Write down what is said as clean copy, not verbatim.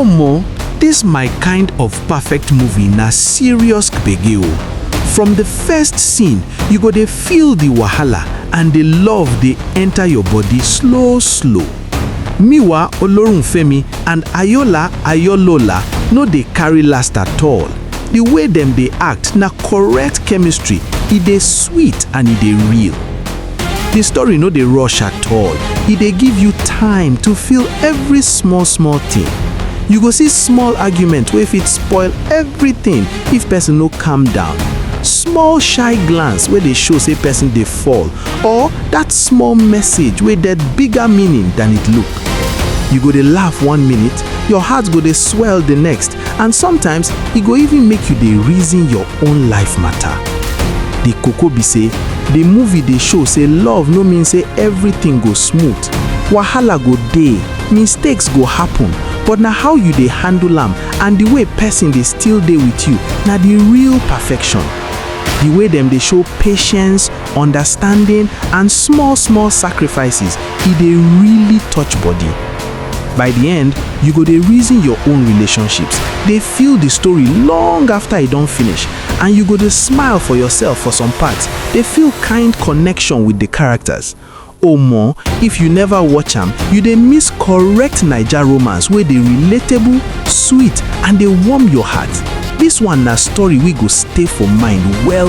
Omo, this my kind of perfect movie na serious gbege o. From the first scene, you go dey feel the wahala and the love dey enter your body slow slow. MIWA OLORUNFEMI and AYOOLA AYOLOLA no dey carry last at all. The way dem dey act na correct chemistry, e dey sweet and e dey real. The story no dey rush at all, e dey give you time to feel every small thing. You go see small argument wey fit spoil everything if person no calm down. Small shy glance wey dey show say person dey fall, or that small message wey get bigger meaning than it look. You go dey laugh 1 minute, your heart go dey swell the next, and sometimes e go even make you dey reason your own life matter. The koko be say, the movie dey show say love no mean say everything go smooth. Wahala go dey, mistakes go happen, but na how you dey handle am and the way person dey still dey with you na the real perfection. The way dem dey show patience, understanding and small sacrifices, e dey really touch body. By the end, you go dey reason your own relationships, dey feel the story long after e don finish, and you go dey smile for yourself for some parts, dey feel kind connection with the characters. Omo, if you never watch am, you dey miss correct Naija romance wey dey relatable, sweet and dey warm your heart. This one na story wey go stay for mind well.